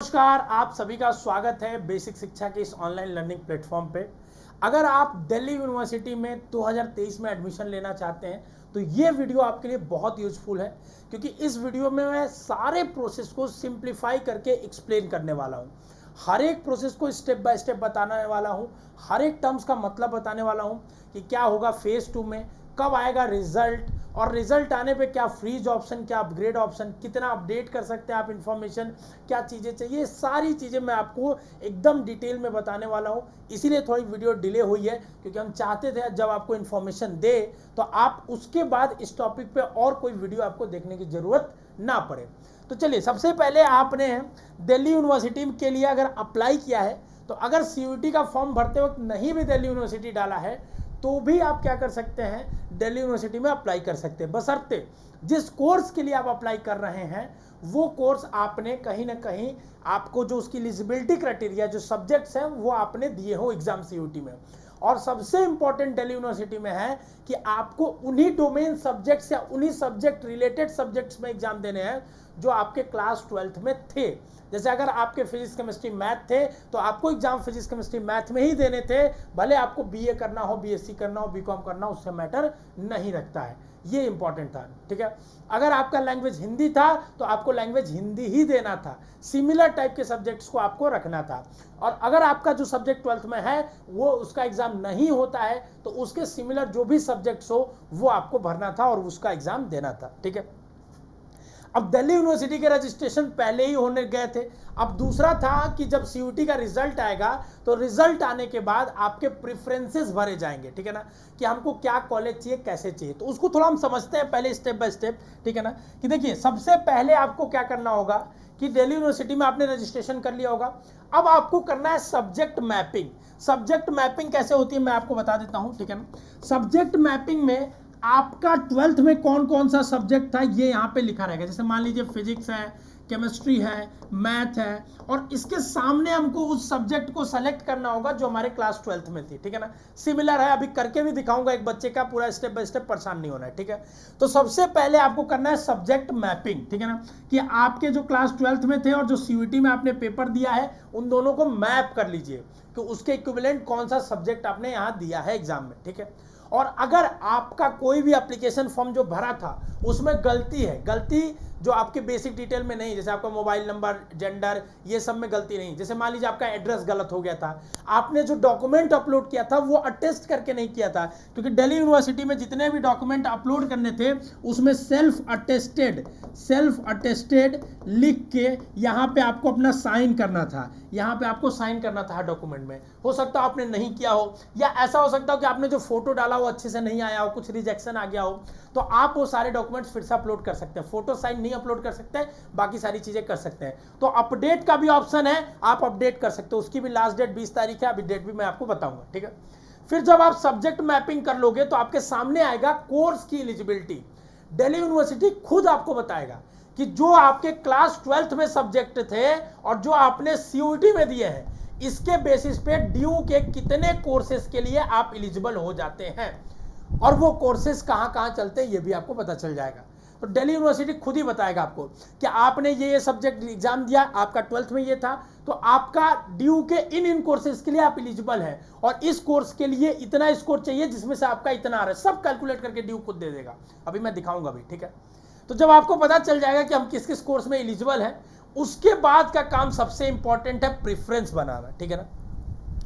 नमस्कार, आप सभी का स्वागत है बेसिक शिक्षा के इस ऑनलाइन लर्निंग प्लेटफॉर्म पे। अगर आप दिल्ली यूनिवर्सिटी में 2023 में एडमिशन लेना चाहते हैं तो ये वीडियो आपके लिए बहुत यूजफुल है, क्योंकि इस वीडियो में मैं सारे प्रोसेस को सिंप्लीफाई करके एक्सप्लेन करने वाला हूँ। हर एक प्रोसेस को स्टेप बाय स्टेप बताने वाला हूँ, हर एक टर्म्स का मतलब बताने वाला हूँ कि क्या होगा फेज 2 में, कब आएगा रिजल्ट, और रिजल्ट आने पे क्या फ्रीज ऑप्शन, क्या अपग्रेड ऑप्शन, कितना अपडेट कर सकते हैं आप इन्फॉर्मेशन, क्या चीज़ें चाहिए, सारी चीज़ें मैं आपको एकदम डिटेल में बताने वाला हूँ। इसीलिए थोड़ी वीडियो डिले हुई है, क्योंकि हम चाहते थे जब आपको इन्फॉर्मेशन दे तो आप उसके बाद इस टॉपिक पे और कोई वीडियो आपको देखने की ज़रूरत ना पड़े। तो चलिए, सबसे पहले आपने दिल्ली यूनिवर्सिटी के लिए अगर अप्लाई किया है तो अगर CUET का फॉर्म भरते वक्त नहीं भी दिल्ली यूनिवर्सिटी डाला है तो भी आप क्या कर सकते हैं, दिल्ली यूनिवर्सिटी में अप्लाई कर सकते हैं, बशर्ते जिस कोर्स के लिए आप अप्लाई कर रहे हैं वो कोर्स आपने कहीं ना कहीं, आपको जो उसकी एलिजिबिलिटी क्राइटेरिया जो सब्जेक्ट्स हैं वो आपने दिए हो एग्जाम CUET में। और सबसे इंपॉर्टेंट दिल्ली यूनिवर्सिटी में है कि आपको उन्हीं डोमेन सब्जेक्ट्स या उन्हीं सब्जेक्ट रिलेटेड सब्जेक्ट्स में एग्जाम देने हैं जो आपके क्लास 12th में थे। जैसे अगर आपके फिजिक्स केमिस्ट्री मैथ थे तो आपको एग्जाम फिजिक्स केमिस्ट्री मैथ में ही देने थे, भले आपको BA करना हो, BSc करना हो, BCom करना हो, उससे मैटर नहीं रखता है। ये इंपॉर्टेंट था, ठीक है। अगर आपका लैंग्वेज हिंदी था तो आपको लैंग्वेज हिंदी ही देना था, सिमिलर टाइप के सब्जेक्ट्स को आपको रखना था। और अगर आपका जो सब्जेक्ट 12th में है वो उसका एग्जाम नहीं होता है तो उसके सिमिलर जो भी सब्जेक्ट्स हो वो आपको भरना था और उसका एग्जाम देना था, ठीक है। अब दिल्ली यूनिवर्सिटी के रजिस्ट्रेशन पहले ही होने गए थे। अब दूसरा था कि जब CUET का रिजल्ट आएगा तो रिजल्ट आने के बाद आपके प्रेफरेंसेस भरे जाएंगे, ठीक है ना, कि हमको क्या कॉलेज चाहिए, कैसे चाहिए। तो उसको थोड़ा हम समझते हैं पहले स्टेप बाय स्टेप, ठीक है ना। कि देखिए, सबसे पहले आपको क्या करना होगा कि दिल्ली यूनिवर्सिटी में आपने रजिस्ट्रेशन कर लिया होगा। अब आपको करना है सब्जेक्ट मैपिंग। सब्जेक्ट मैपिंग कैसे होती है मैं आपको बता देता हूं, ठीक है ना। सब्जेक्ट मैपिंग में आपका 12th में कौन कौन सा सब्जेक्ट था ये यहाँ पे लिखा रहेगा। जैसे मान लीजिए फिजिक्स है, केमिस्ट्री है, मैथ है, और इसके सामने हमको उस सब्जेक्ट को सेलेक्ट करना होगा जो हमारे क्लास 12th में थी, ठीक है ना। सिमिलर है, अभी करके भी दिखाऊंगा एक बच्चे का, पूरा स्टेप बाय स्टेप, परेशान नहीं होना है, ठीक है। तो सबसे पहले आपको करना है सब्जेक्ट मैपिंग, ठीक है ना, कि आपके जो क्लास 12th में थे और जो CUET में आपने पेपर दिया है उन दोनों को मैप कर लीजिए कि उसके इक्विवेलेंट कौन सा सब्जेक्ट आपने यहाँ दिया है एग्जाम में, ठीक है। और अगर आपका कोई भी एप्लीकेशन फॉर्म जो भरा था उसमें गलती है, गलती जो आपके बेसिक डिटेल में नहीं, जैसे आपका मोबाइल नंबर, जेंडर, ये सब में गलती नहीं, जैसे मान लीजिए आपका एड्रेस गलत हो गया था, आपने जो डॉक्यूमेंट अपलोड किया था वो अटेस्ट करके नहीं किया था, क्योंकि दिल्ली यूनिवर्सिटी में जितने भी डॉक्यूमेंट अपलोड करने थे उसमें सेल्फ अटेस्टेड लिख के यहाँ पे आपको अपना साइन करना था, यहाँ पे आपको साइन करना था डॉक्यूमेंट में। हो सकता है आपने नहीं किया हो, या ऐसा हो सकता हो कि आपने जो फोटो डाला वो अच्छे से नहीं आया हो, कुछ रिजेक्शन आ गया हो, तो आप वो सारे डॉक्यूमेंट्स फिर से अपलोड कर सकते हैं। फोटो साइन नहीं अपलोड कर सकते हैं, बाकी सारी चीजें कर सकते हैं। तो अपडेट का भी ऑप्शन है, आप अपडेट कर सकते हो, उसकी भी लास्ट डेट 20 तारीख है, अभी डेट भी मैं आपको बताऊंगा, ठीक है। फिर जब आप सब्जेक्ट मैपिंग कर लोगे तो आपके सामने आएगा कोर्स की एलिजिबिलिटी। दिल्ली यूनिवर्सिटी खुद आपको बताएगा कि जो आपके क्लास 12th में सब्जेक्ट थे और जो आपने CUET में दिए हैं, इसके बेसिस पे ड्यू के कितने कोर्सेज के लिए आप एलिजिबल हो जाते हैं, और वो कोर्सेज कहां कहां चलते हैं ये भी आपको पता चल जाएगा। तो दिल्ली यूनिवर्सिटी खुद ही बताएगा आपको कि आपने ये सब्जेक्ट एग्जाम दिया, आपका 12th में ये था, तो आपका ड्यू के इन कोर्सेज के लिए आप एलिजिबल है, और इस कोर्स के लिए इतना स्कोर चाहिए जिसमें से आपका इतना आ रहा है, सब कैलकुलेट करके ड्यू खुद दे देगा। अभी मैं दिखाऊंगा भी, ठीक है। तो जब आपको पता चल जाएगा कि हम किस किस कोर्स में एलिजिबल हैं, उसके बाद का काम सबसे इंपॉर्टेंट है प्रेफरेंस बनाना, ठीक है ना।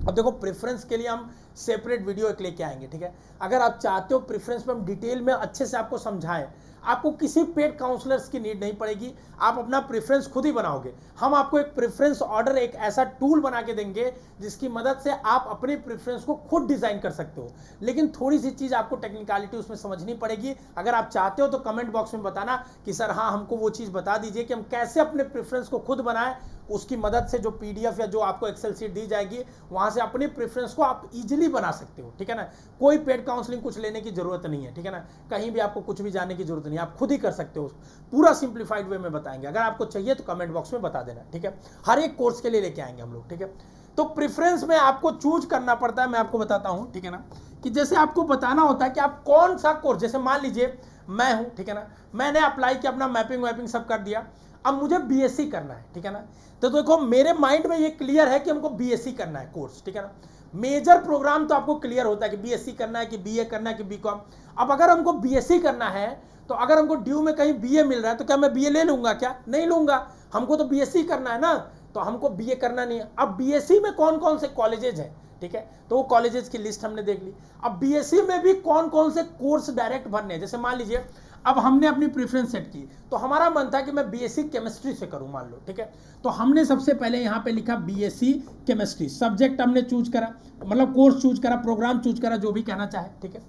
अब देखो, प्रेफरेंस के लिए हम सेपरेट वीडियो एक लेके आएंगे, ठीक है। अगर आप चाहते हो प्रेफरेंस में हम डिटेल में अच्छे से आपको समझाएं, आपको किसी पेड काउंसलर्स की नीड नहीं पड़ेगी, आप अपना प्रेफरेंस खुद ही बनाओगे। हम आपको एक प्रेफरेंस ऑर्डर, एक ऐसा टूल बना के देंगे जिसकी मदद से आप अपने प्रेफरेंस को खुद डिजाइन कर सकते हो। लेकिन थोड़ी सी चीज आपको टेक्निकलिटी उसमें समझनी पड़ेगी। अगर आप चाहते हो तो कमेंट बॉक्स में बताना कि सर हाँ, हमको वो चीज बता दीजिए कि हम कैसे अपने प्रेफरेंस को खुद बनाएं। उसकी मदद से जो PDF या जो आपको एक्सेल शीट दी जाएगी वहां से अपने प्रेफरेंस को आप इजीली बना सकते हो, ठीक है ना। कोई पेड काउंसलिंग कुछ लेने की जरूरत नहीं है, ठीक है ना। कहीं भी आपको कुछ भी जाने की जरूरत नहीं, आप खुद ही कर सकते हो। पूरा सिंप्लीफाइड वे में बताएंगे, अगर आपको चाहिए तो कमेंट बॉक्स में बता देना, ठीक है। हर एक कोर्स के लिए लेके आएंगे हम लोग, ठीक है। तो प्रेफरेंस में आपको चूज करना पड़ता है, मैं आपको बताता हूं, ठीक है ना, कि जैसे आपको बताना होता है कि आप कौन सा कोर्स, जैसे मान लीजिए मैं हूं, ठीक है ना, मैंने अप्लाई किया, अपना मैपिंग वैपिंग सब कर दिया। अब मुझे बीएससी करना है, ठीक है ना। तो देखो मेरे माइंड में ये क्लियर है कि हमको बीएससी करना है कोर्स, ठीक है ना। मेजर प्रोग्राम तो आपको क्लियर होता है कि बीएससी करना है कि बीए करना है कि बीकॉम। अब अगर हमको बीएससी करना है तो अगर हमको ड्यू में कहीं बीए मिल रहा है तो क्या मैं बीए ले लूंगा? क्या नहीं लूंगा, हमको तो बीएससी करना है ना, तो हमको बीए करना नहीं है। अब बीएससी में कौन कौन से कॉलेजेज हैं, ठीक है, तो वो कॉलेजेस की लिस्ट हमने देख ली। अब बीएससी में भी कौन कौन से कोर्स डायरेक्ट भरने हैं, जैसे मान लीजिए अब हमने अपनी प्रेफरेंस सेट की, तो हमारा मन था कि मैं बीएससी केमिस्ट्री से करूं, मान लो, ठीक है। तो हमने सबसे पहले यहां पे लिखा बीएससी केमिस्ट्री, सब्जेक्ट हमने चूज करा, मतलब कोर्स चूज करा, प्रोग्राम चूज करा, जो भी कहना चाहे, ठीक है।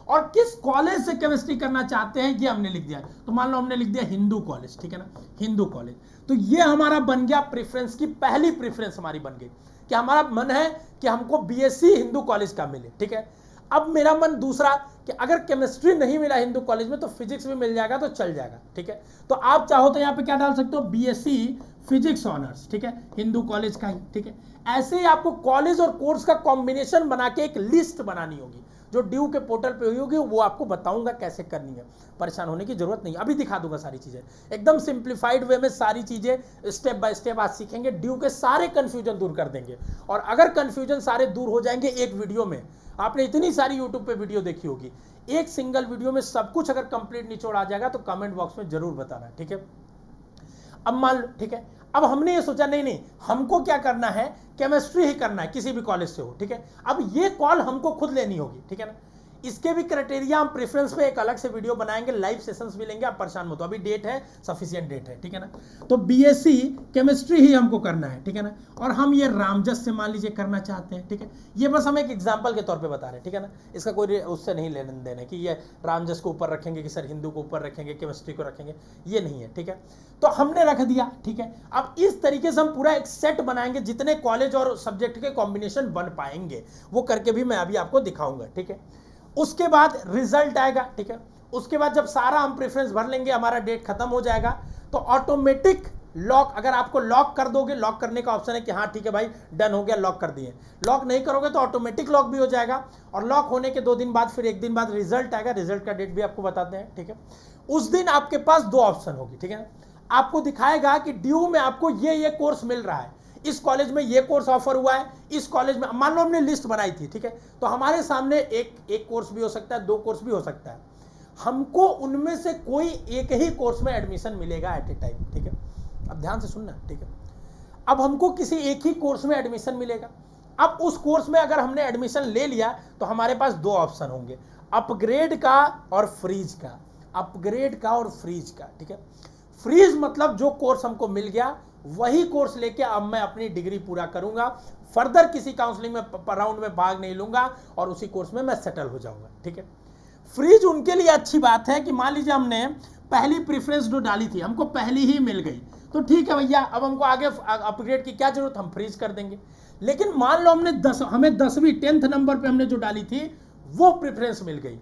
और किस कॉलेज से केमिस्ट्री करना चाहते हैं ये हमने लिख दिया। तो मान लो हमने लिख दिया हिंदू कॉलेज, ठीक है ना, हिंदू कॉलेज। तो ये हमारा बन गया प्रेफरेंस की पहली प्रेफरेंस हमारी बन गई कि हमारा मन है कि हमको बीएससी हिंदू कॉलेज का मिले, ठीक है। अब मेरा मन दूसरा कि अगर केमिस्ट्री नहीं मिला हिंदू कॉलेज में तो फिजिक्स भी मिल जाएगा तो चल जाएगा, ठीक है। तो आप चाहो तो यहाँ पे क्या डाल सकते हो, बीएससी फिजिक्स ऑनर्स, ठीक है, हिंदू कॉलेज का ही, ठीक है। ऐसे ही आपको कॉलेज और कोर्स का कॉम्बिनेशन बना के एक लिस्ट बनानी होगी, जो ड्यू के पोर्टल पे हुई होगी, वो आपको बताऊंगा कैसे करनी है, परेशान होने की जरूरत नहीं, अभी दिखा दूंगा सारी चीजें एकदम सिंप्लीफाइड वे में, सारी चीजें स्टेप बाय स्टेप आज सीखेंगे, ड्यू के सारे कंफ्यूजन दूर कर देंगे। और अगर कंफ्यूजन सारे दूर हो जाएंगे एक वीडियो में, आपने इतनी सारी यूट्यूब पे वीडियो देखी होगी, एक सिंगल वीडियो में सब कुछ अगर कंप्लीट निचोड़ आ जाएगा तो कमेंट बॉक्स में जरूर बताना, ठीक है। अब मान लो, ठीक है, अब हमने ये सोचा नहीं हमको क्या करना है, केमिस्ट्री ही करना है, किसी भी कॉलेज से हो, ठीक है। अब ये कॉल हमको खुद लेनी होगी, ठीक है ना। इसके भी क्राइटेरिया हम प्रेफरेंस पे एक अलग से वीडियो बनाएंगे, लाइव सेशंस भी लेंगे, आप परेशान मत हो, अभी डेट है, सफिशिएंट डेट है, ठीक है ना। तो बीएससी केमिस्ट्री ही हमको करना है, ठीक है ना। और हम ये रामजस से मान लीजिए करना चाहते हैं, ठीक है। ये बस हम एक एग्जांपल के तौर पे बता रहे हैं, ठीक है ना। इसका कोई उससे नहीं लेने देने कि ये रामजस को ऊपर रखेंगे कि सर हिंदू को ऊपर रखेंगे, केमिस्ट्री को रखेंगे, ये नहीं है, ठीक है। तो हमने रख दिया, ठीक है। अब इस तरीके से हम पूरा एक सेट बनाएंगे, जितने कॉलेज और सब्जेक्ट के कॉम्बिनेशन बन पाएंगे वो करके भी मैं अभी आपको दिखाऊंगा, ठीक है। उसके बाद रिजल्ट आएगा, ठीक है। उसके बाद जब सारा हम प्रेफरेंस भर लेंगे, हमारा डेट खत्म हो जाएगा, तो ऑटोमेटिक लॉक, अगर आपको लॉक कर दोगे, लॉक करने का ऑप्शन है कि हाँ ठीक है भाई डन हो गया, लॉक कर दिए। लॉक नहीं करोगे तो ऑटोमेटिक लॉक भी हो जाएगा, और लॉक होने के 2 दिन बाद फिर 1 दिन बाद रिजल्ट आएगा, रिजल्ट का डेट भी आपको बताते हैं, ठीक है। उस दिन आपके पास 2 ऑप्शन होगी, ठीक है। आपको दिखाएगा कि ड्यू में आपको ये कोर्स मिल रहा है, इस कॉलेज में ये कोर्स ऑफर हुआ है, इस कॉलेज में, मान लो हमने लिस्ट बनाई थी, ठीक है। तो हमारे सामने एक कोर्स भी हो सकता है, 2 कोर्स भी हो सकता है, हमको उनमें से कोई एक ही कोर्स में एडमिशन मिलेगा एट ए टाइम, ठीक है। अब ध्यान से सुनना, ठीक है। अब हमको किसी एक ही कोर्स में एडमिशन मिलेगा। अब उस कोर्स में अगर हमने एडमिशन ले लिया तो हमारे पास 2 ऑप्शन होंगे, अपग्रेड का और फ्रीज का, अपग्रेड का और फ्रीज का, ठीक है। फ्रीज मतलब जो कोर्स हमको मिल गया वही कोर्स लेके अब मैं अपनी डिग्री पूरा करूंगा, फर्दर किसी काउंसलिंग में राउंड में भाग नहीं लूंगा और उसी कोर्स में मैं सेटल हो जाऊंगा, ठीक है। फ्रीज उनके लिए अच्छी बात है कि मान लीजिए हमने पहली प्रेफरेंस जो डाली थी हमको पहली ही मिल गई, तो ठीक है भैया, अब हमको आगे अपग्रेड की क्या जरूरत, हम फ्रीज कर देंगे। लेकिन मान लो हमें 10वीं 10th नंबर पे हमने जो डाली थी वो प्रेफरेंस मिल गई,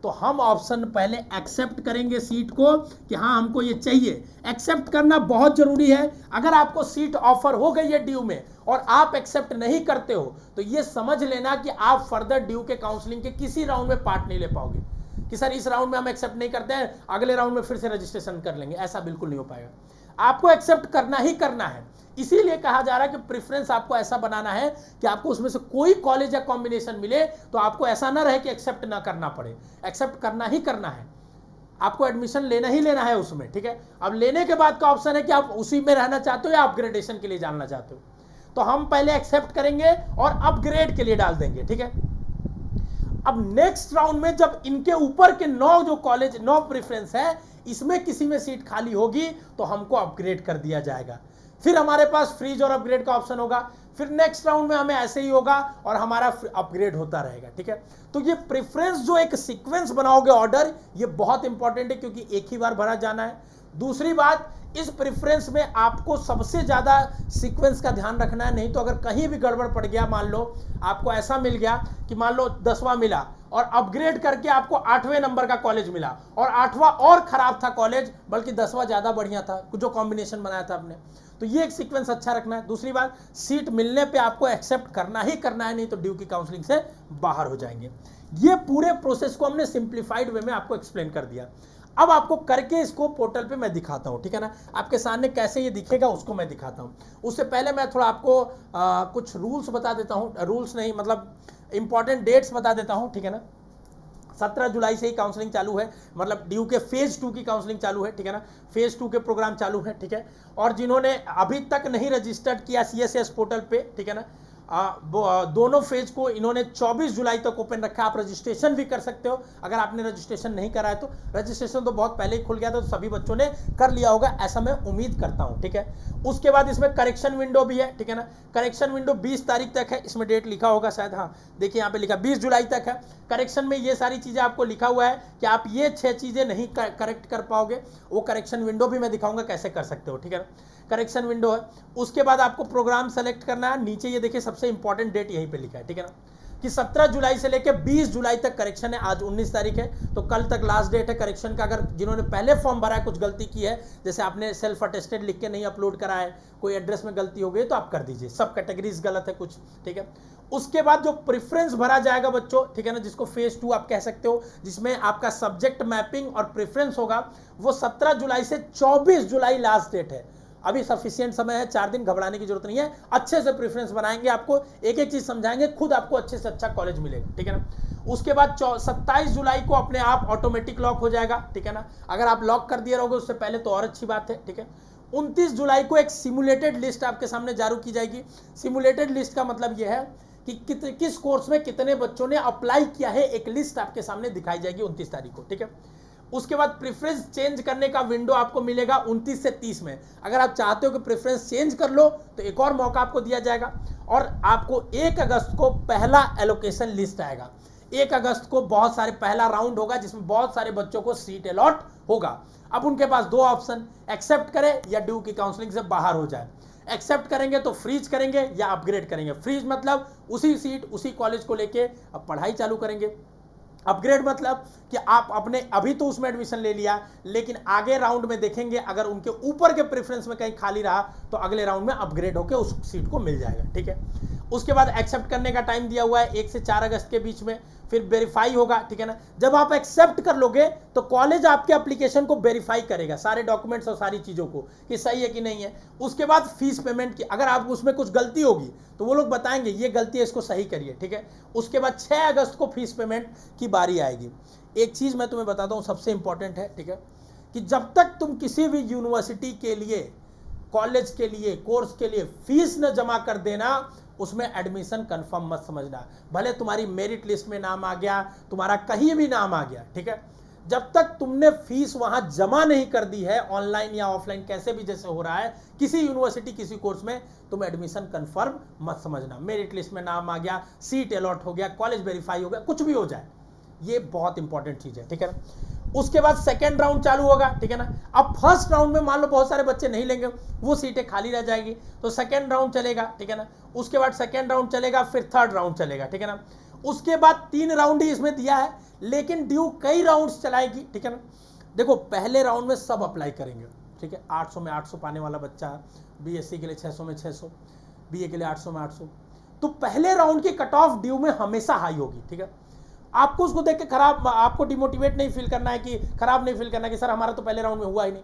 तो हम ऑप्शन पहले एक्सेप्ट करेंगे सीट को कि हाँ हमको ये चाहिए। एक्सेप्ट करना बहुत जरूरी है। अगर आपको सीट ऑफर हो गई है ड्यू में और आप एक्सेप्ट नहीं करते हो तो ये समझ लेना कि आप फर्दर ड्यू के काउंसलिंग के किसी राउंड में पार्ट नहीं ले पाओगे, कि सर इस राउंड में हम एक्सेप्ट नहीं करते हैं, अगले राउंड में फिर से रजिस्ट्रेशन कर लेंगे, ऐसा बिल्कुल नहीं हो पाएगा। आपको एक्सेप्ट करना ही करना है। इसीलिए कहा जा रहा है कि प्रेफरेंस आपको ऐसा बनाना है कि आपको उसमें से कोई कॉलेज या कॉम्बिनेशन मिले तो आपको ऐसा ना रहे कि एक्सेप्ट ना करना पड़े, एक्सेप्ट करना ही करना है, आपको एडमिशन लेना ही लेना है उसमें, ठीक है। अब लेने के बाद का ऑप्शन है कि आप उसी में रहना चाहते हो या अपग्रेडेशन के लिए जानना चाहते हो, तो हम पहले एक्सेप्ट करेंगे और अपग्रेड के लिए डाल देंगे, ठीक है। अब नेक्स्ट राउंड में जब इनके ऊपर के 9 जो कॉलेज 9 प्रेफरेंस है, इसमें किसी में सीट खाली होगी तो हमको अपग्रेड कर दिया जाएगा, फिर हमारे पास फ्रीज और अपग्रेड का ऑप्शन होगा, फिर नेक्स्ट राउंड में हमें ऐसे ही होगा और हमारा अपग्रेड होता रहेगा, ठीक है। तो ये प्रेफरेंस जो एक सीक्वेंस बनाओगे ऑर्डर, ये बहुत इंपॉर्टेंट है क्योंकि एक ही बार भरा जाना है। दूसरी बात, इस प्रेफरेंस में आपको सबसे ज्यादा सीक्वेंस का ध्यान रखना है, नहीं तो अगर कहीं भी गड़बड़ पड़ गया, मान लो आपको ऐसा मिल गया कि मान लो 10वां मिला और अपग्रेड करके आपको 8वें नंबर का कॉलेज मिला और 8वां और खराब था कॉलेज, बल्कि 10वां ज्यादा बढ़िया था जो कॉम्बिनेशन बनाया था आपने, तो ये एक सीक्वेंस अच्छा रखना है। दूसरी बात, सीट मिलने पे आपको एक्सेप्ट करना ही करना है, नहीं तो ड्यू की काउंसलिंग से बाहर हो जाएंगे। ये पूरे प्रोसेस को हमने सिंप्लीफाइड वे में आपको एक्सप्लेन कर दिया। अब आपको करके इसको पोर्टल पे मैं दिखाता हूं, ठीक है ना, आपके सामने कैसे ये दिखेगा उसको मैं दिखाता हूं। उससे पहले मैं थोड़ा आपको कुछ रूल्स बता देता हूं, रूल्स नहीं मतलब इंपॉर्टेंट डेट्स बता देता हूं, ठीक है ना। 17 जुलाई से ही काउंसलिंग चालू है, मतलब ड्यू के फेज 2 की काउंसलिंग चालू है, ठीक है ना, फेज 2 के प्रोग्राम चालू है, ठीक है। और जिन्होंने अभी तक नहीं रजिस्टर्ड किया CSS पोर्टल पे, ठीक है ना, दोनों फेज को इन्होंने 24 जुलाई तक ओपन रखा। आप रजिस्ट्रेशन भी कर सकते हो, अगर आपने रजिस्ट्रेशन नहीं करा है तो। रजिस्ट्रेशन तो बहुत पहले ही खुल गया था, तो सभी बच्चों ने कर लिया होगा ऐसा मैं उम्मीद करता हूं, ठीक है। उसके बाद इसमें करेक्शन विंडो भी है, ठीक है ना। करेक्शन विंडो 20 तारीख तक है, इसमें डेट लिखा होगा शायद, हाँ देखिए यहाँ पे लिखा 20 जुलाई तक है। करेक्शन में ये सारी चीजें आपको लिखा हुआ है कि आप ये 6 चीजें नहीं करेक्ट कर पाओगे, वो करेक्शन विंडो भी मैं दिखाऊंगा कैसे कर सकते हो, ठीक है ना। करेक्शन विंडो है। उसके बाद आपको प्रोग्राम सेलेक्ट करना है, नीचे ये देखिए सबसे इंपॉर्टेंट डेट यहीं पे लिखा है, ठीक है ना, कि 17 जुलाई से लेकर 20 जुलाई तक करेक्शन है। आज 19 तारीख है, तो कल तक लास्ट डेट है करेक्शन का। अगर जिन्होंने पहले फॉर्म भरा है कुछ गलती की है, जैसे आपने सेल्फ अटेस्टेड लिख के नहीं अपलोड करा है, कोई एड्रेस में गलती हो गई तो आप कर दीजिए, सब कैटेगरीज गलत है कुछ, ठीक है। उसके बाद जो प्रेफरेंस भरा जाएगा बच्चों, ठीक है ना, जिसको फेज 2 आप कह सकते हो, जिसमें आपका सब्जेक्ट मैपिंग और प्रेफरेंस होगा, वो 17 जुलाई से 24 जुलाई लास्ट डेट है। अभी सफिशिएंट समय है, 4 दिन, घबराने की जरूरत नहीं है। अच्छे से प्रेफरेंस बनाएंगे, आपको एक एक चीज समझाएंगे, खुद आपको अच्छे से अच्छा कॉलेज मिलेगा, ठीक है ना। उसके बाद 27 जुलाई को अपने आप ऑटोमेटिक लॉक हो जाएगा, ठीक है ना। अगर आप लॉक कर दिए रहोगे उससे पहले तो और अच्छी बात है, ठीक है। 29 जुलाई को एक सिमुलेटेड लिस्ट आपके सामने जारी की जाएगी। सिमुलेटेड लिस्ट का मतलब यह है कि किस कोर्स में कितने बच्चों ने अप्लाई किया है, एक लिस्ट आपके सामने दिखाई जाएगी 29 तारीख को, ठीक है। उसके बाद प्रेफरेंस चेंज करने का विंडो आपको मिलेगा 29 से 30 में। अगर आप चाहते हो कि प्रेफरेंस चेंज कर लो तो एक और मौका आपको दिया जाएगा, और आपको 1 अगस्त को पहला एलोकेशन लिस्ट आएगा। 1 अगस्त को बहुत सारे पहला राउंड होगा जिसमें बहुत सारे बच्चों को सीट अलॉट होगा। अब उनके पास 2 ऑप्शन, एक्सेप्ट करें या ड्यू की काउंसलिंग से बाहर हो जाए। एक्सेप्ट करेंगे तो फ्रीज करेंगे या अपग्रेड करेंगे। फ्रीज मतलब उसी सीट उसी कॉलेज को लेके अब पढ़ाई चालू करेंगे। अपग्रेड मतलब कि आप अपने अभी तो उसमें एडमिशन ले लिया, लेकिन आगे राउंड में देखेंगे अगर उनके ऊपर के प्रेफरेंस में कहीं खाली रहा तो अगले राउंड में अपग्रेड होकर उस सीट को मिल जाएगा, ठीक है। उसके बाद एक्सेप्ट करने का टाइम दिया हुआ है 1 से 4 अगस्त के बीच में, फिर वेरीफाई होगा, ठीक है ना। जब आप एक्सेप्ट कर लोगे तो कॉलेज आपके एप्लीकेशन को वेरीफाई करेगा, सारे डॉक्यूमेंट्स और सारी चीज़ों को, कि सही है कि नहीं है। उसके बाद फीस पेमेंट की, अगर आप उसमें कुछ गलती होगी तो वो लोग बताएंगे ये गलती है, इसको सही करिए, ठीक है। उसके बाद 6 अगस्त को फीस पेमेंट की बारी आएगी। एक चीज़ मैं तुम्हें बताता हूँ सबसे इंपॉर्टेंट है, ठीक है, कि जब तक तुम किसी भी यूनिवर्सिटी के लिए, कॉलेज के लिए, कोर्स के लिए फीस न जमा कर देना, उसमें एडमिशन कंफर्म मत समझना। भले तुम्हारी मेरिट लिस्ट में नाम आ गया, तुम्हारा कहीं भी नाम आ गया, ठीक है, जब तक तुमने फीस वहां जमा नहीं कर दी है, ऑनलाइन या ऑफलाइन कैसे भी जैसे हो रहा है, किसी यूनिवर्सिटी किसी कोर्स में, तुम एडमिशन कंफर्म मत समझना। मेरिट लिस्ट में नाम आ गया, सीट अलॉट हो गया, कॉलेज वेरीफाई हो गया, कुछ भी हो जाए, ये बहुत इंपॉर्टेंट चीज है, ठीक है ना। उसके बाद सेकेंड राउंड चालू होगा, ठीक है ना। अब फर्स्ट राउंड में मान लो बहुत सारे बच्चे नहीं लेंगे, वो सीटें खाली रह जाएगी, तो सेकेंड राउंड चलेगा, ठीक है ना। उसके बाद सेकेंड राउंड चलेगा, फिर थर्ड राउंड चलेगा, ठीक है ना। उसके बाद 3 राउंड ही इसमें दिया है, लेकिन ड्यू कई राउंड्स चलाएगी, ठीक है ना। देखो पहले राउंड में सब अप्लाई करेंगे, ठीक है। 800 में 800 पाने वाला बच्चा, BSc के लिए 600 में 600, BA के लिए 800 में 800, तो पहले राउंड की कट ऑफ ड्यू में हमेशा हाई होगी, ठीक है। आपको उसको देख के खराब, आपको डिमोटिवेट नहीं फील करना है, कि खराब नहीं फील करना है कि सर हमारा तो पहले राउंड में हुआ ही नहीं।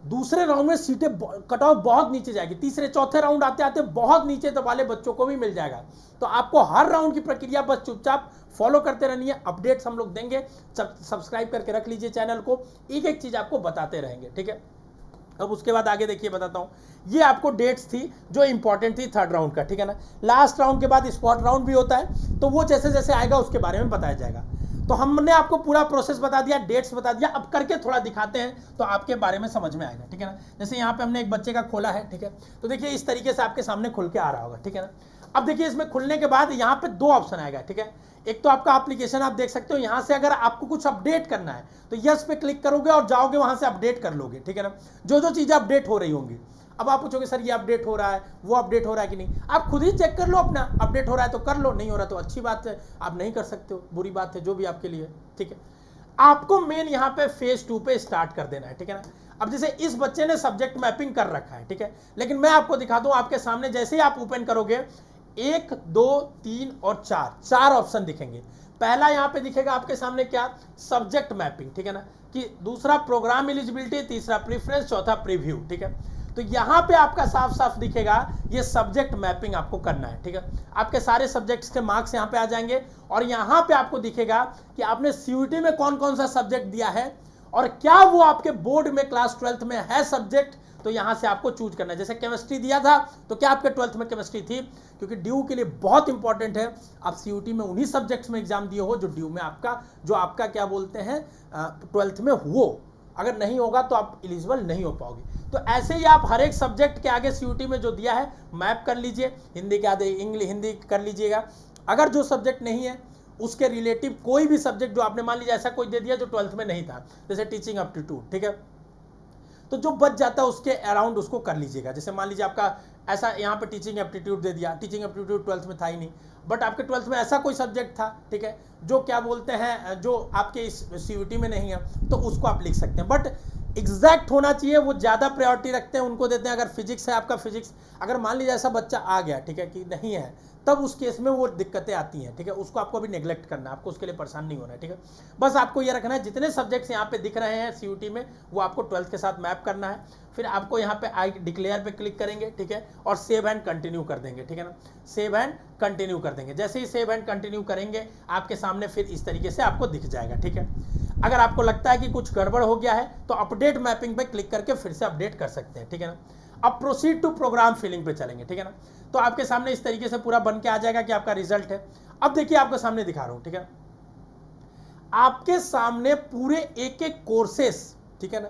दूसरे राउंड में सीटें कट ऑफ बहुत नीचे जाएगी, तीसरे चौथे राउंड आते आते बहुत नीचे वाले बच्चों को भी मिल जाएगा। तो आपको हर राउंड की प्रक्रिया बस चुपचाप फॉलो करते रहनी है। अपडेट्स हम लोग देंगे, सब्सक्राइब करके रख लीजिए चैनल को, एक एक चीज आपको बताते रहेंगे, ठीक है। अब उसके बाद आगे देखिए बताता हूँ, ये आपको डेट्स थी जो इंपॉर्टेंट थी थर्ड राउंड का, ठीक है ना। लास्ट राउंड के बाद स्पॉट राउंड भी होता है, तो वो जैसे जैसे आएगा उसके बारे में बताया जाएगा। तो हमने आपको पूरा प्रोसेस बता दिया, डेट्स बता दिया, अब करके थोड़ा दिखाते हैं तो आपके बारे में समझ में आएगा, ठीक है ना। जैसे यहाँ पे हमने एक बच्चे का खोला है, ठीक है, तो देखिए इस तरीके से आपके सामने खुल के आ रहा होगा, ठीक है ना। अब देखिए इसमें खुलने के बाद यहाँ पे 2 ऑप्शन आएगा, ठीक है। एक तो आपका एप्लीकेशन आप देख सकते हो, यहाँ से अगर आपको कुछ अपडेट करना है तो यस पे क्लिक करोगे और जाओगे वहां से अपडेट कर लोगे, ठीक है ना। जो जो चीजें अपडेट हो रही होंगी, अब आप पूछोगे सर ये अपडेट हो रहा है, वो अपडेट हो रहा है कि नहीं, आप खुद ही चेक कर लो अपना, अपडेट हो रहा है तो कर लो, नहीं हो रहा तो अच्छी बात है, आप नहीं कर सकते हो, बुरी बात है, जो भी आपके लिए, ठीक है। आपको मेन यहाँ पे फेज 2 पे स्टार्ट कर देना है, ठीक है ना। अब जैसे इस बच्चे ने सब्जेक्ट मैपिंग कर रखा है, ठीक है, लेकिन मैं आपको दिखा दूं, आपके सामने जैसे ही आप ओपन करोगे 1 2 3 और 4 ऑप्शन दिखेंगे। पहला यहाँ पे दिखेगा आपके सामने क्या, सब्जेक्ट मैपिंग, ठीक है ना। कि दूसरा प्रोग्राम एलिजिबिलिटी, तीसरा प्रेफरेंस, चौथा प्रीव्यू। ठीक है, तो यहां पे आपका साफ साफ दिखेगा ये सब्जेक्ट मैपिंग आपको करना है। ठीक है, आपके सारे सब्जेक्ट्स के मार्क्स यहां पे आ जाएंगे और यहां पे आपको दिखेगा कि आपने सीयूटी में कौन कौन सा सब्जेक्ट दिया है और क्या वो आपके बोर्ड में क्लास 12th में है सब्जेक्ट, तो यहां से आपको चूज करना है। जैसे केमिस्ट्री दिया था तो क्या आपके 12th में केमिस्ट्री थी, क्योंकि ड्यू के लिए बहुत इंपॉर्टेंट है आप सीयूटी में उन्हीं सब्जेक्ट्स में एग्जाम दिए हो जो ड्यू में आपका, जो आपका क्या बोलते हैं 12th में हो, अगर नहीं होगा तो आप एलिजिबल नहीं हो पाओगे। तो ऐसे ही आप हर एक सब्जेक्ट के आगे सीयूटी में जो दिया है मैप कर लीजिए, हिंदी के आगे इंग्लिश हिंदी कर लीजिएगा। अगर जो सब्जेक्ट नहीं है उसके रिलेटिव कोई भी सब्जेक्ट जो आपने मान लीजिए ऐसा कोई दे दिया जो 12th में नहीं था, जैसे टीचिंग एप्टीट्यूड, ठीक है, तो जो बच जाता है उसके अराउंड उसको कर लीजिएगा। जैसे मान लीजिए आपका ऐसा यहाँ पे टीचिंग एप्टीट्यूड दे दिया, टीचिंग एप्टीट्यूड 12th में था ही नहीं, बट आपके 12th में ऐसा कोई सब्जेक्ट था, ठीक है, जो क्या बोलते हैं जो आपके इस सीयूटी में नहीं है, तो उसको आप लिख सकते हैं। बट एग्जैक्ट होना चाहिए, वो ज़्यादा प्रायोरिटी रखते हैं, उनको देते हैं। अगर फिजिक्स है आपका, फिजिक्स अगर मान लीजिए ऐसा बच्चा आ गया, ठीक है, कि नहीं है, तब उस केस में वो दिक्कतें आती हैं। ठीक है, उसको आपको अभी नेग्लेक्ट करना है, आपको उसके लिए परेशान नहीं होना है। ठीक है, बस आपको ये रखना है जितने सब्जेक्ट्स यहाँ पे दिख रहे हैं सीयूटी में वो आपको 12th के साथ मैप करना है। फिर आपको यहाँ पे आई डिक्लेयर पे क्लिक करेंगे, ठीक है, और सेव एंड कंटिन्यू कर देंगे। ठीक है ना, सेव एंड कंटिन्यू कर देंगे। जैसे ही सेव एंड कंटिन्यू करेंगे आपके सामने फिर इस तरीके से आपको दिख जाएगा। ठीक है, अगर आपको लगता है कि कुछ गड़बड़ हो गया है तो अपडेट मैपिंग पे क्लिक करके फिर से अपडेट कर सकते हैं। ठीक है ना, अब प्रोसीड टू प्रोग्राम फिलिंग पे चलेंगे। ठीक है ना, तो आपके सामने इस तरीके से पूरा बन के आ जाएगा कि आपका रिजल्ट है। अब देखिए आपके सामने दिखा रहा हूं, ठीक है, आपके सामने पूरे एक एक कोर्सेस, ठीक है ना,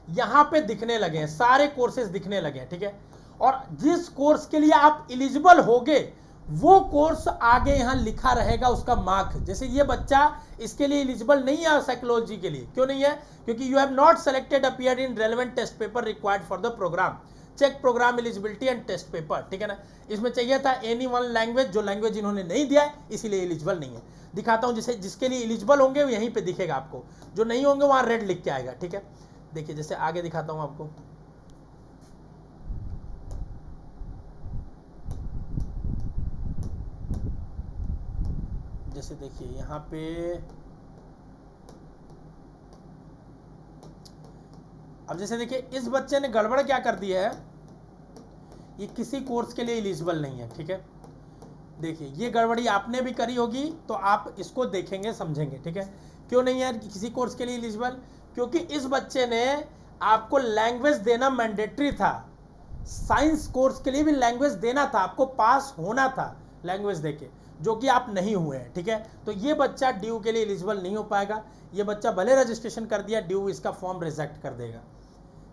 यहां पे दिखने लगे हैं, सारे कोर्सेस दिखने लगे हैं। ठीक है, और जिस कोर्स के लिए आप एलिजिबल होगे वो कोर्स आगे यहां लिखा रहेगा उसका मार्क। जैसे ये बच्चा इसके लिए एलिजिबल नहीं है साइकोलॉजी के लिए, क्यों नहीं है, क्योंकि you have not selected appeared in relevant test paper required for the program, check program eligibility and test paper. ठीक है ना, इसमें चाहिए था एनी वन लैंग्वेज, जो लैंग्वेज इन्होंने नहीं दिया है इसीलिए एलिजिबल नहीं है। दिखाता हूं, जिसे जिसके लिए एलिजिबल होंगे यहीं पे दिखेगा आपको, जो नहीं होंगे वहां रेड लिख के आएगा। ठीक है, देखिए जैसे आगे दिखाता हूं आपको, जैसे देखिए यहाँ पे अब जैसे देखिए इस बच्चे ने गड़बड़ क्या कर दिया है, ये किसी कोर्स के लिए एलिजिबल नहीं है। ठीक है, देखिए ये गड़बड़ी आपने भी करी होगी तो आप इसको देखेंगे समझेंगे। ठीक है, क्यों नहीं है किसी कोर्स के लिए एलिजिबल, क्योंकि इस बच्चे ने आपको लैंग्वेज देना मैंडेटरी था, साइंस कोर्स के लिए भी लैंग्वेज देना था, आपको पास होना था लैंग्वेज देके, जो कि आप नहीं हुए हैं। ठीक है, तो ये बच्चा ड्यू के लिए एलिजिबल नहीं हो पाएगा। ये बच्चा भले रजिस्ट्रेशन कर दिया, ड्यू इसका फॉर्म रिजेक्ट कर देगा,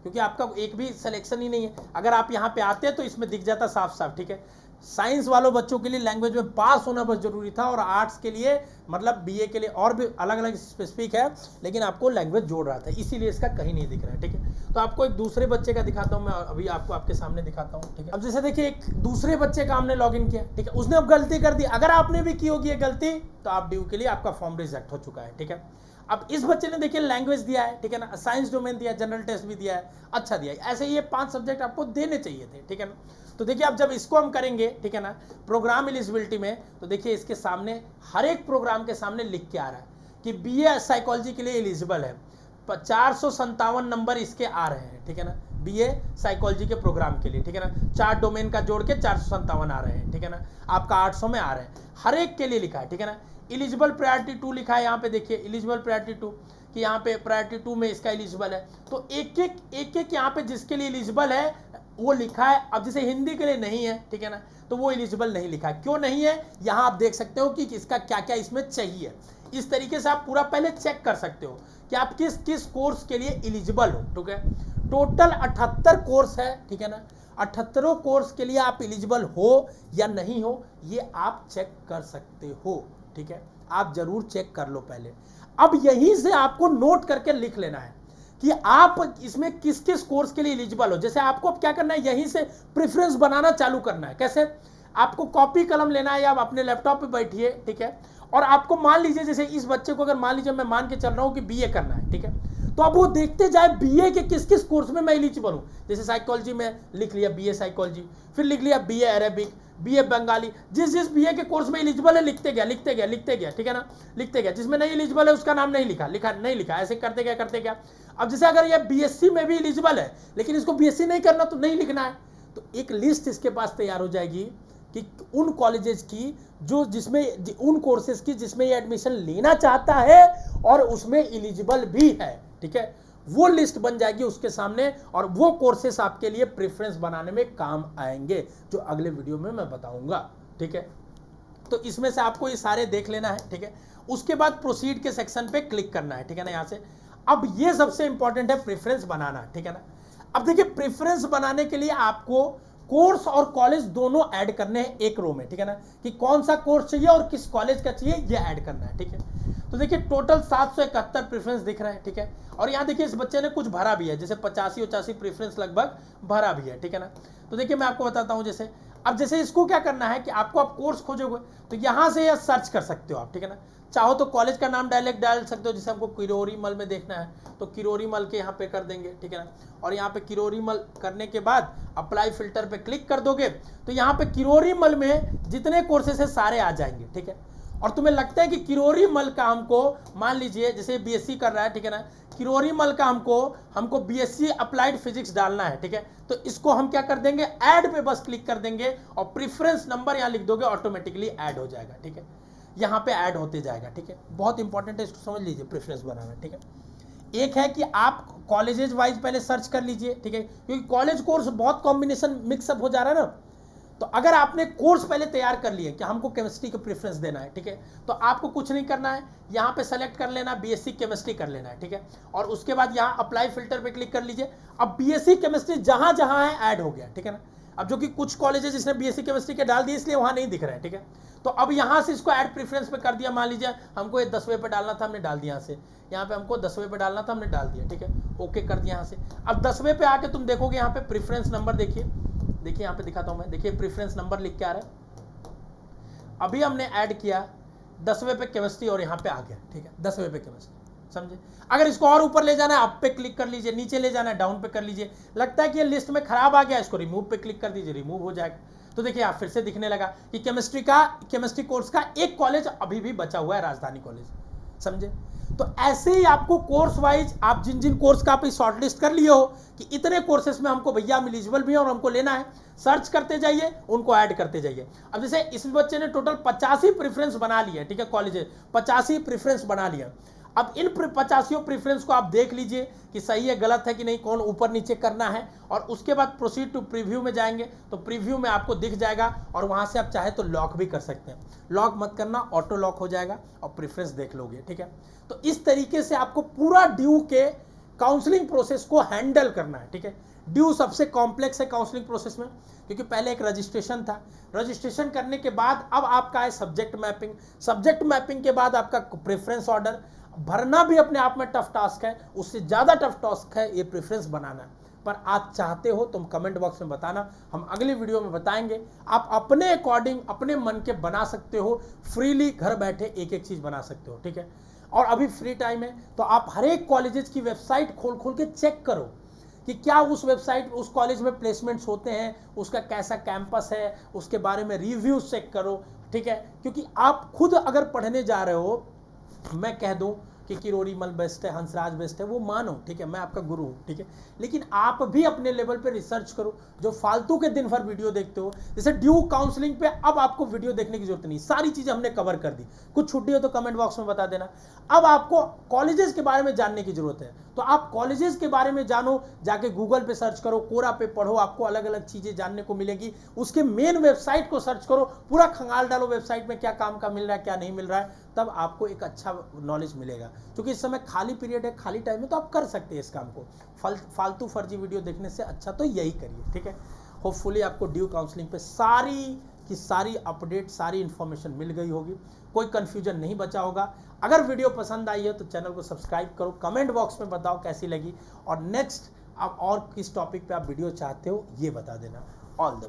क्योंकि आपका एक भी सिलेक्शन ही नहीं है। अगर आप यहाँ पे आते तो इसमें दिख जाता साफ साफ। ठीक है, साइंस वालों बच्चों के लिए लैंग्वेज में पास होना बस जरूरी था, और आर्ट्स के लिए मतलब बीए के लिए और भी अलग अलग स्पेसिफिक है, लेकिन आपको लैंग्वेज जोड़ रहा था, इसीलिए इसका कहीं नहीं दिख रहा है। ठीक है, तो आपको एक दूसरे बच्चे का दिखाता हूं मैं, अभी आपको आपके सामने दिखाता हूं। ठीक है, अब जैसे देखिए एक दूसरे बच्चे का हमने लॉग इन किया, ठीक है, उसने अब गलती कर दी। अगर आपने भी की होगी ये गलती तो आप ड्यू के लिए आपका फॉर्म रिजेक्ट हो चुका है। ठीक है, अब इस बच्चे ने देखिए लैंग्वेज दिया है, ठीक है ना, साइंस डोमेन दिया, जनरल टेस्ट भी दिया है, अच्छा दिया है। ऐसे ये 5 सब्जेक्ट आपको देने चाहिए थे। ठीक है ना, तो देखिए अब जब इसको हम करेंगे, ठीक है ना, प्रोग्राम एलिजिबिलिटी में, तो देखिए इसके सामने हर एक प्रोग्राम के सामने लिख के आ रहा है कि बीए साइकोलॉजी के लिए एलिजिबल है, 457 नंबर इसके आ रहे हैं। ठीक है ना, बीए साइकोलॉजी के प्रोग्राम के लिए, ठीक है ना, 4 डोमेन का जोड़ के 457 आ रहे हैं। ठीक है ना, आपका 800 में आ रहे हैं, हर एक के लिए लिखा है। ठीक है ना, एलिजिबल प्रायोरिटी 2 लिखा है यहाँ पे, देखिए एलिजिबल प्रायोरिटी 2 कि यहाँ पे प्रायोरिटी 2 में इसका एलिजिबल है, तो एक एक यहाँ पे जिसके लिए एलिजिबल है वो लिखा है। अब जैसे हिंदी के लिए नहीं है, ठीक है ना, तो वो एलिजिबल नहीं लिखा है। क्यों नहीं है, यहाँ आप देख सकते हो कि इसका क्या क्या इसमें चाहिए। इस तरीके से आप पूरा पहले चेक कर सकते हो कि आप किस किस कोर्स के लिए एलिजिबल हो। ठीक है, टोटल 78 कोर्स है। ठीक है ना, 78 कोर्स के लिए आप एलिजिबल हो या नहीं हो ये आप चेक कर सकते हो। ठीक है, आप जरूर चेक कर लो पहले। अब यहीं से आपको नोट करके लिख लेना है कि आप इसमें किस किस कोर्स के लिए एलिजिबल हो। जैसे आपको अब क्या करना है, यहीं से प्रेफरेंस बनाना चालू करना है। कैसे, आपको कॉपी कलम लेना है या आप अपने लैपटॉप पे बैठिए, ठीक है, और आपको मान लीजिए जैसे इस बच्चे को अगर मान लीजिए मैं मान के चल रहा हूं कि बीए करना है, ठीक है, तो अब वो देखते जाए बीए के किस किस कोर्स में मैं एलिजिबल हूँ। जैसे साइकोलॉजी में लिख लिया बीए साइकोलॉजी, फिर लिख लिया बीए अरेबिक, बीए बंगाली, जिस जिस बीए के कोर्स में एलिजिबल है लिखते गया, ठीक है ना, लिखते गया। जिसमें नहीं एलिजिबल है उसका नाम नहीं लिखा, ऐसे करते गया। अब जैसे अगर ये बीएससी में भी एलिजिबल है लेकिन इसको बीएससी नहीं करना तो नहीं लिखना है, तो एक लिस्ट इसके पास तैयार हो जाएगी कि उन कॉलेजेस की जो जिसमें उन कोर्सेज की जिसमें ये एडमिशन लेना चाहता है और उसमें एलिजिबल भी है, ठीक है, वो लिस्ट बन जाएगी उसके सामने और वो कोर्सेस आपके लिए प्रेफरेंस बनाने में काम आएंगे, जो अगले वीडियो में मैं बताऊंगा, ठीक है। तो इसमें से आपको ये सारे देख लेना है, ठीक है। उसके बाद प्रोसीड के सेक्शन पे क्लिक करना है, ठीक है ना, यहां से। अब ये सबसे इंपॉर्टेंट है प्रेफरेंस बनाना, ठीक है ना। अब देखिए प्रेफरेंस बनाने के लिए आपको कोर्स और कॉलेज दोनों ऐड करने हैं एक रो में, ठीक है ना, कि कौन सा कोर्स चाहिए और किस कॉलेज का चाहिए ये ऐड करना है, ठीक है। तो देखिए टोटल 771 प्रेफरेंस दिख रहा है, ठीक है। और यहाँ देखिए इस बच्चे ने कुछ भरा भी है, जैसे 85 प्रेफरेंस लगभग भरा भी है, ठीक है ना। तो देखिए मैं आपको बताता हूँ, जैसे अब जैसे इसको क्या करना है कि आपको आप कोर्स खोजोगे तो यहाँ से यह सर्च कर सकते हो आप, ठीक है ना। चाहो तो कॉलेज का नाम डायरेक्ट डाल सकते हो, जैसे हमको किरोरी मल में देखना है तो किरोरी मल के यहाँ पे कर देंगे, ठीक है ना। और यहाँ पे किरोरी मल करने के बाद अप्लाई फिल्टर पे क्लिक कर दोगे तो यहाँ पे किरोरी मल में जितने कोर्सेस है सारे आ जाएंगे, ठीक है। और तुम्हें लगता है कि किरोरी मल का हमको, मान लीजिए जैसे बीएससी कर रहा है, ठीक है ना, किरोरी मल का हमको बीएससी अप्लाइड फिजिक्स डालना है, ठीक है। तो इसको हम क्या कर देंगे, ऐड पे बस क्लिक कर देंगे और प्रेफरेंस नंबर यहाँ लिख दोगे, ऑटोमेटिकली ऐड हो जाएगा, ठीक है। यहाँ पे ऐड होते जाएगा, ठीक है। बहुत इंपॉर्टेंट है, इसको समझ लीजिए प्रेफरेंस बनाना, ठीक है। एक है कि आप कॉलेजेस वाइज पहले सर्च कर लीजिए, ठीक है, क्योंकि कॉलेज कोर्स बहुत कॉम्बिनेशन मिक्सअप हो जा रहा है ना। तो अगर आपने कोर्स पहले तैयार कर लिए कि हमको केमिस्ट्री को प्रेफरेंस देना है, ठीक है, तो आपको कुछ नहीं करना है, यहाँ पे सेलेक्ट कर लेना बीएससी केमिस्ट्री कर लेना है, ठीक है। और उसके बाद यहाँ अप्लाई फिल्टर पे क्लिक कर लीजिए। अब बीएससी केमिस्ट्री जहां जहां है ऐड हो गया, ठीक है ना। अब जो कि कुछ कॉलेजेस जिसने बीएससी केमिस्ट्री के डाल दिए इसलिए वहां नहीं दिख रहा है, ठीक है। तो अब यहाँ से इसको ऐड प्रेफरेंस पे कर दिया, मान लीजिए हमको ये 10वें पे डालना था, हमने डाल दिया। यहाँ से यहाँ पे हमको 10वें पे डालना था, हमने डाल दिया, ठीक है, ओके कर दिया यहाँ से। अब 10वें पे आके तुम देखोगे यहाँ पे प्रेफरेंस नंबर देखिए यहाँ पे दिखाता हूं मैं, देखिए प्रेफरेंस नंबर लिख के आ रहा है। अभी हमने ऐड किया 10वें पे केमिस्ट्री और यहाँ पे आ गया, ठीक है, 10वें पे केमिस्ट्री, समझे। अगर इसको और ऊपर ले जाना है अप पे क्लिक कर लीजिए, नीचे ले जाना है डाउन पे कर लीजिए। लगता है कि ये लिस्ट में खराब आ गया, इसको रिमूव पे क्लिक कर दीजिए, रिमूव हो जाएगा। तो देखिए आप फिर से दिखने लगा कि केमिस्ट्री कोर्स का एक कॉलेज अभी भी बचा हुआ है, राजधानी कॉलेज, समझे। तो ऐसे ही आपको कोर्स वाइज आप जिन जिन कोर्स का आप शॉर्टलिस्ट कर लिए हो कि इतने कोर्सेस में हमको भैया एलिजिबल भी है और हमको लेना है, सर्च करते जाइए, उनको ऐड करते जाइए। अब जैसे इस बच्चे ने टोटल 85 प्रेफरेंस बना लिया, ठीक है, कॉलेज 85 प्रेफरेंस बना लिया। अब इन 85 प्रेफरेंस को आप देख लीजिए कि सही है गलत है कि नहीं, कौन ऊपर नीचे करना है। और उसके बाद प्रोसीड टू प्रीव्यू में जाएंगे तो प्रीव्यू में आपको दिख जाएगा और वहां से आप चाहे तो लॉक भी कर सकते हैं। लॉक मत करना, ऑटो लॉक हो जाएगा और प्रेफरेंस देख लोगे, ठीक है। तो इस तरीके से आपको पूरा ड्यू के काउंसलिंग प्रोसेस को हैंडल करना है, ठीक है। ड्यू सबसे कॉम्प्लेक्स है काउंसलिंग प्रोसेस में, क्योंकि पहले एक रजिस्ट्रेशन था, रजिस्ट्रेशन करने के बाद अब आपका है सब्जेक्ट मैपिंग, सब्जेक्ट मैपिंग के बाद आपका प्रेफरेंस ऑर्डर भरना भी अपने आप में टफ टास्क है, उससे ज्यादा टफ टास्क है ये प्रेफरेंस बनाना। पर आप चाहते हो तुम कमेंट बॉक्स में बताना, हम अगले वीडियो में बताएंगे। आप अपने अकॉर्डिंग अपने मन के बना सकते हो, फ्रीली घर बैठे एक एक चीज बना सकते हो, ठीक है। और अभी फ्री टाइम है तो आप हर एक कॉलेजेस की वेबसाइट खोल के चेक करो कि क्या उस वेबसाइट उस कॉलेज में प्लेसमेंट्स होते हैं, उसका कैसा कैंपस है, उसके बारे में रिव्यूज चेक करो, ठीक है। क्योंकि आप खुद अगर पढ़ने जा रहे हो, मैं कह दूं कि किरोरी मल बेस्ट है, हंसराज बेस्ट है, वो मानो, ठीक है, मैं आपका गुरु हूं, ठीक है। लेकिन आप भी अपने लेवल पे रिसर्च करो। जो फालतू के दिन भर वीडियो देखते हो, जैसे ड्यू काउंसलिंग पे अब आपको वीडियो देखने की जरूरत नहीं, सारी चीजें हमने कवर कर दी। कुछ छुट्टी हो तो कमेंट बॉक्स में बता देना। अब आपको कॉलेजेस के बारे में जानने की जरूरत है, तो आप कॉलेजेस के बारे में जानो, जाके गूगल पे सर्च करो, कोरा पे पढ़ो, आपको अलग अलग चीजें जानने को मिलेगी। उसके मेन वेबसाइट को सर्च करो, पूरा खंगाल डालो वेबसाइट में क्या काम का मिल रहा है क्या नहीं मिल रहा है, तब आपको एक अच्छा नॉलेज मिलेगा। क्योंकि इस समय खाली पीरियड है, खाली टाइम है, तो आप कर सकते हैं इस काम को। फालतू फर्जी वीडियो देखने से अच्छा तो यही करिए, ठीक है। होपफुली आपको ड्यू काउंसलिंग पे सारी की सारी अपडेट, सारी इंफॉर्मेशन मिल गई होगी, कोई कंफ्यूजन नहीं बचा होगा। अगर वीडियो पसंद आई है तो चैनल को सब्सक्राइब करो, कमेंट बॉक्स में बताओ कैसी लगी, और नेक्स्ट आप और किस टॉपिक पे आप वीडियो चाहते हो ये बता देना। All the best.